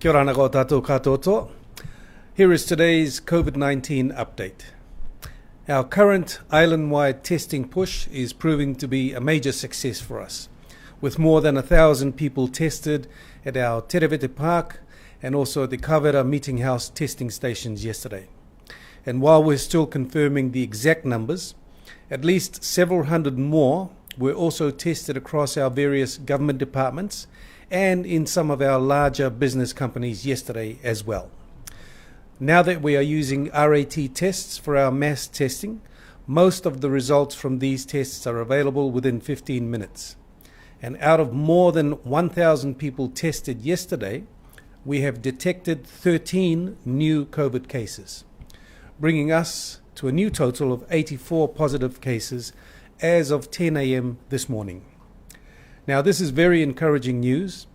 Kia ora ko tātou katoa. Here is today's COVID-19 update. Our current island-wide testing push is proving to be a major success for us, with more than 1,000 people tested at our Terevete Park and also at the Kawera Meeting House testing stations yesterday. And while we're still confirming the exact numbers, at least several hundred more were also tested across our various government departments and in some of our larger business companies yesterday as well. Now that we are using RAT tests for our mass testing, most of the results from these tests are available within 15 minutes. And out of more than 1,000 people tested yesterday, we have detected 13 new COVID cases, bringing us to a new total of 84 positive cases as of 10 a.m. this morning. Now, this is very encouraging news,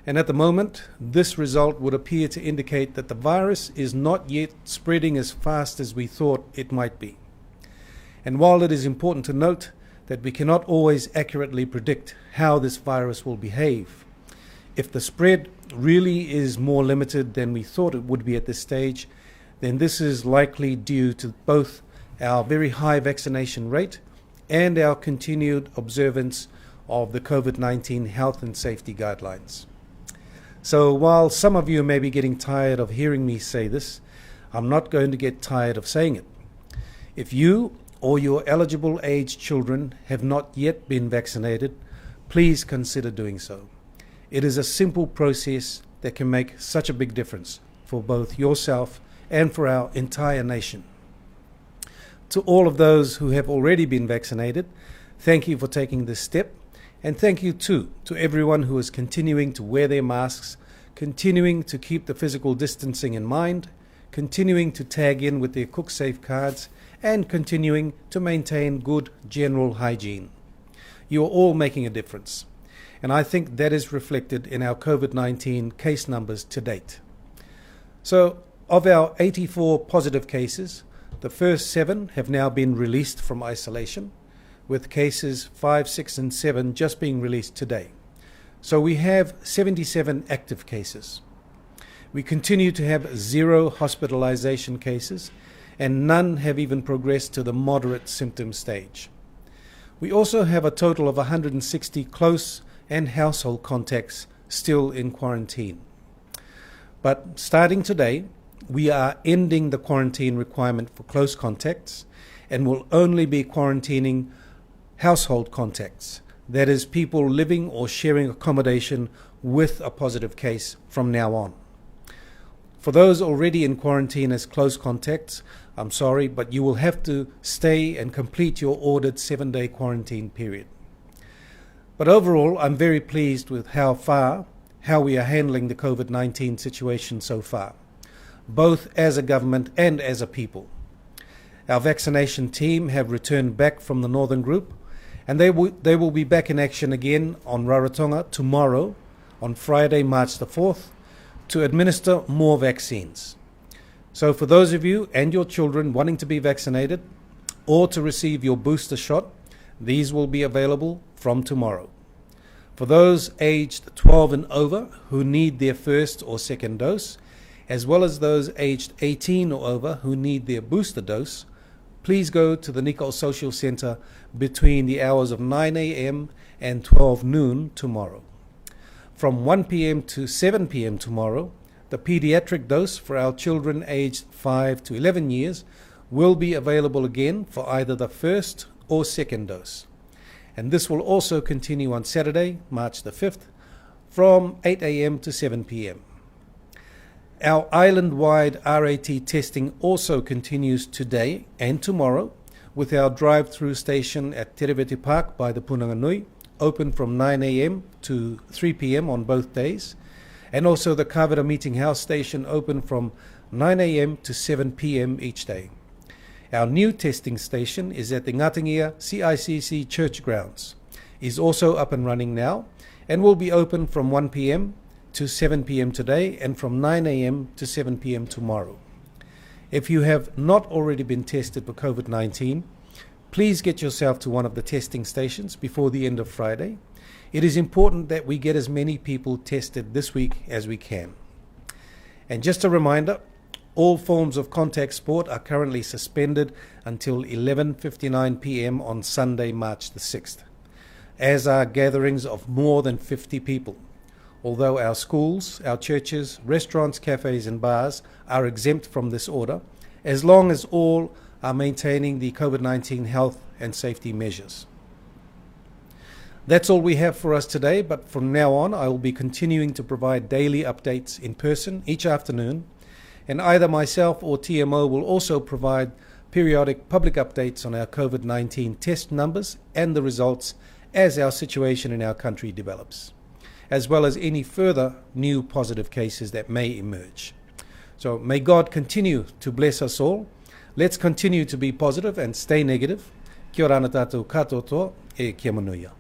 and at the moment, this result would appear to indicate that the virus is not yet spreading as fast as we thought it might be. And while it is important to note that we cannot always accurately predict how this virus will behave, if the spread really is more limited than we thought it would be at this stage, then this is likely due to both our very high vaccination rate and our continued observance of the COVID-19 health and safety guidelines. So while some of you may be getting tired of hearing me say this, I'm not going to get tired of saying it. If you or your eligible age children have not yet been vaccinated, please consider doing so. It is a simple process that can make such a big difference for both yourself and for our entire nation. To all of those who have already been vaccinated, thank you for taking this step. And thank you too to everyone who is continuing to wear their masks, continuing to keep the physical distancing in mind, continuing to tag in with their CookSafe cards, and continuing to maintain good general hygiene. You are all making a difference, and I think that is reflected in our COVID-19 case numbers to date. So, of our 84 positive cases, the first 7 have now been released from isolation, with cases 5, 6, and 7 just being released today. So we have 77 active cases. We continue to have 0 hospitalization cases, and none have even progressed to the moderate symptom stage. We also have a total of 160 close and household contacts still in quarantine. But starting today, we are ending the quarantine requirement for close contacts and will only be quarantining household contacts, that is, people living or sharing accommodation with a positive case from now on. For those already in quarantine as close contacts, I'm sorry, but you will have to stay and complete your ordered 7-day quarantine period. But overall, I'm very pleased with how we are handling the COVID-19 situation so far, both as a government and as a people. Our vaccination team have returned back from the Northern Group, and they will be back in action again on Rarotonga tomorrow, on Friday, March the 4th, to administer more vaccines. So for those of you and your children wanting to be vaccinated or to receive your booster shot, these will be available from tomorrow. For those aged 12 and over who need their first or second dose, as well as those aged 18 or over who need their booster dose, please go to the Nicole Social Centre between the hours of 9 a.m. and 12 noon tomorrow. From 1 p.m. to 7 p.m. tomorrow, the pediatric dose for our children aged 5 to 11 years will be available again for either the first or second dose. And this will also continue on Saturday, March the 5th, from 8 a.m. to 7 p.m. Our island-wide RAT testing also continues today and tomorrow with our drive-through station at Terevete Park by the Punanganui, open from 9 a.m. to 3 p.m. on both days, and also the Kawera Meeting House station open from 9 a.m. to 7 p.m. each day. Our new testing station is at the Ngatingia CICC Church grounds, is also up and running now, and will be open from 1 p.m. to 7 p.m. today and from 9 a.m. to 7 p.m. tomorrow. If you have not already been tested for COVID-19, please get yourself to one of the testing stations before the end of Friday. It is important that we get as many people tested this week as we can. And just a reminder, all forms of contact sport are currently suspended until 11:59 p.m. on Sunday, March the 6th, as are gatherings of more than 50 people. Although our schools, our churches, restaurants, cafes and bars are exempt from this order, as long as all are maintaining the COVID-19 health and safety measures. That's all we have for us today, but from now on I will be continuing to provide daily updates in person each afternoon, and either myself or TMO will also provide periodic public updates on our COVID-19 test numbers and the results as our situation in our country develops, as well as any further new positive cases that may emerge. So may God continue to bless us all. Let's continue to be positive and stay negative. Kia ora ana tātou katoa e kia manuia.